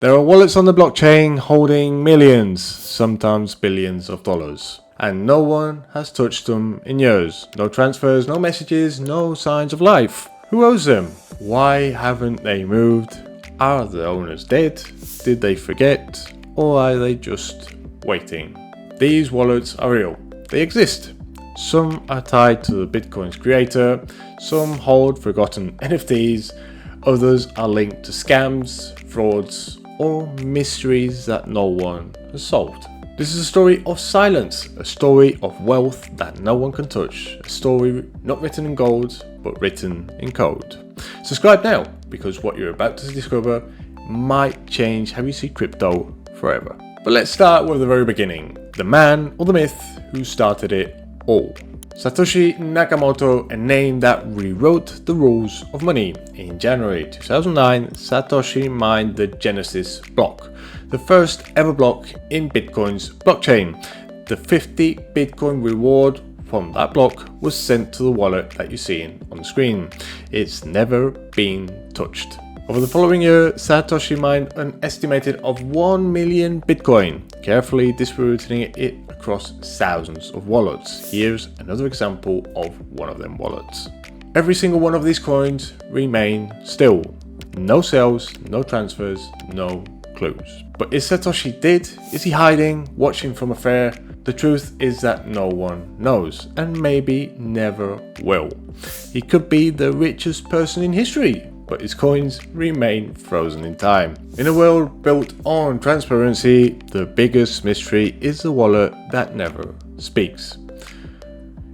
There are wallets on the blockchain holding millions, sometimes billions of dollars. And no one has touched them in years. No transfers, no messages, no signs of life. Who owes them? Why haven't they moved? Are the owners dead? Did they forget? Or are they just waiting? These wallets are real. They exist. Some are tied to the Bitcoin's creator. Some hold forgotten NFTs. Others are linked to scams, frauds, or mysteries that no one has solved. This is a story of silence, a story of wealth that no one can touch, a story not written in gold, but written in code. Subscribe now, because what you're about to discover might change how you see crypto forever. But let's start with the very beginning, the man or the myth who started it all. Satoshi Nakamoto, a name that rewrote the rules of money. In January 2009, Satoshi mined the Genesis block, the first ever block in Bitcoin's blockchain. The 50 Bitcoin reward from that block was sent to the wallet that you're seeing on the screen. It's never been touched. Over the following year, Satoshi mined an estimated of 1 million Bitcoin, carefully distributing it across thousands of wallets. Here's another example of one of them wallets. Every single one of these coins remain still. No sales, no transfers, no clues. But is Satoshi dead? Is he hiding, watching from afar? The truth is that no one knows, and maybe never will. He could be the richest person in history, but his coins remain frozen in time. In a world built on transparency, the biggest mystery is the wallet that never speaks.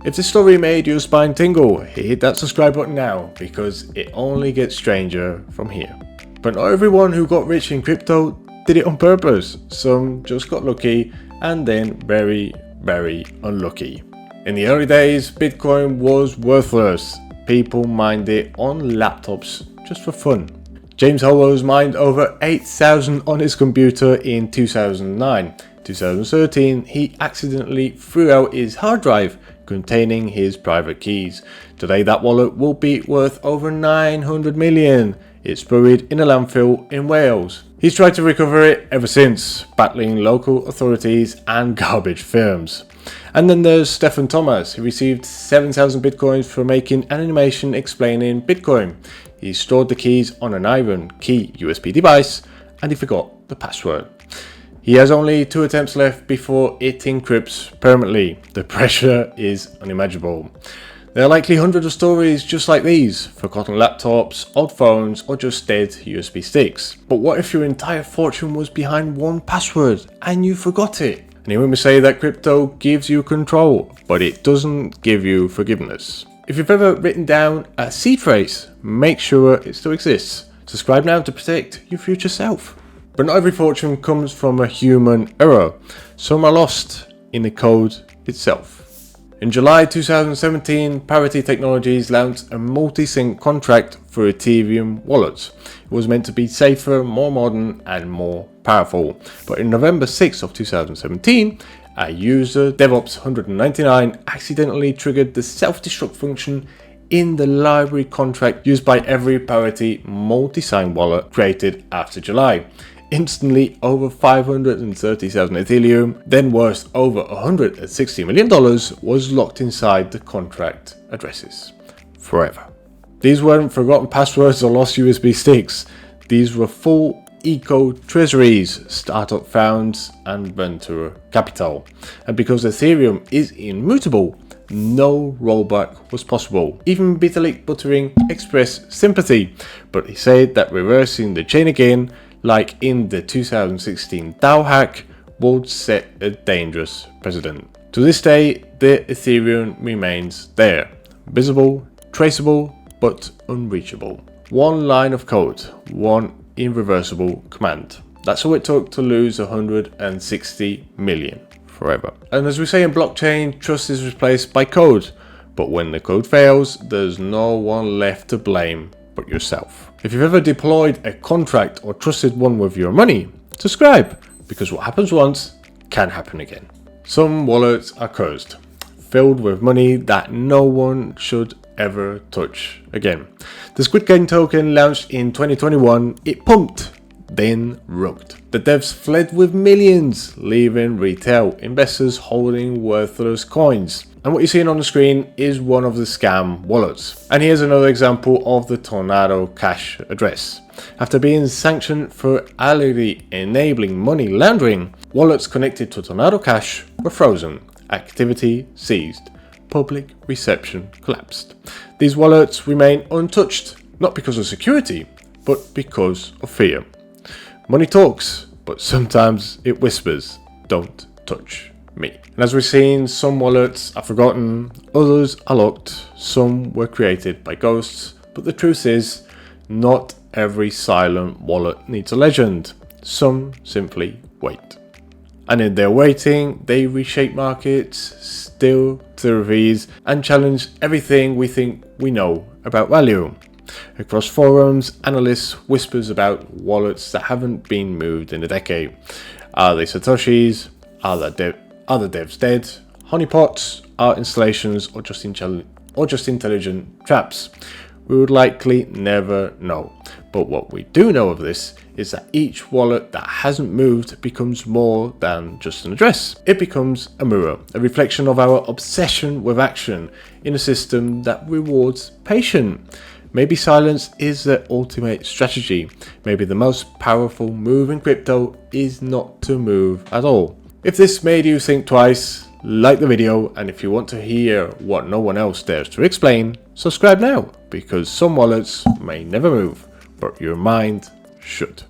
If this story made your spine tingle, hit that subscribe button now, because it only gets stranger from here. But not everyone who got rich in crypto did it on purpose. Some just got lucky and then very, very unlucky. In the early days, Bitcoin was worthless. People mined it on laptops just for fun. James Howells mined over 8,000 on his computer in 2009. 2013, he accidentally threw out his hard drive containing his private keys. Today that wallet will be worth over 900 million. It's buried in a landfill in Wales. He's tried to recover it ever since, battling local authorities and garbage firms. And then there's Stephen Thomas. He received 7,000 bitcoins for making an animation explaining Bitcoin. He stored the keys on an Iron Key USB device and he forgot the password. He has only 2 attempts left before it encrypts permanently. The pressure is unimaginable. There are likely hundreds of stories just like these, forgotten laptops, old phones, or just dead USB sticks. But what if your entire fortune was behind one password and you forgot it? And you hear me say that crypto gives you control, but it doesn't give you forgiveness. If you've ever written down a seed phrase, make sure it still exists. Subscribe now to protect your future self. But not every fortune comes from a human error. Some are lost in the code itself. In July 2017, Parity Technologies launched a multi-sig contract for Ethereum wallets. It was meant to be safer, more modern, and more powerful. But in November 6th of 2017, a user, DevOps199, accidentally triggered the self-destruct function in the library contract used by every Parity multi-sig wallet created after July. Instantly, over 530,000 Ethereum, then worth over $160 million, was locked inside the contract addresses forever. These weren't forgotten passwords or lost USB sticks. These were full eco treasuries, startup funds, and venture capital. And because Ethereum is immutable, no rollback was possible. Even Vitalik Buterin expressed sympathy, but he said that reversing the chain again, like in the 2016 DAO hack, would set a dangerous precedent. To this day, the Ethereum remains there, visible, traceable, but unreachable. One line of code, one irreversible command. That's all it took to lose 160 million forever. And as we say in blockchain, trust is replaced by code. But when the code fails, there's no one left to blame but yourself. If you've ever deployed a contract or trusted one with your money, subscribe, because what happens once can happen again. Some wallets are cursed, filled with money that no one should ever touch again. The Squid Game token launched in 2021, it pumped then rugged. The devs fled with millions, leaving retail investors holding worthless coins. And what you're seeing on the screen is one of the scam wallets. And here's another example of the Tornado Cash address. After being sanctioned for allegedly enabling money laundering, wallets connected to Tornado Cash were frozen, activity ceased, public reception collapsed. These wallets remain untouched, not because of security, but because of fear. Money talks, but sometimes it whispers, "Don't touch me." And as we've seen, some wallets are forgotten, others are locked, some were created by ghosts, but the truth is, not every silent wallet needs a legend. Some simply wait. And in their waiting, they reshape markets, steal theories, and challenge everything we think we know about value. Across forums, analysts whispers about wallets that haven't been moved in a decade. Are they Satoshis? Are the devs dead? Honeypots? Are installations or just intelligent traps? We would likely never know. But what we do know of this is that each wallet that hasn't moved becomes more than just an address. It becomes a mirror, a reflection of our obsession with action in a system that rewards patience. Maybe silence is the ultimate strategy. Maybe the most powerful move in crypto is not to move at all. If this made you think twice, like the video, and if you want to hear what no one else dares to explain, subscribe now, because some wallets may never move, but your mind should.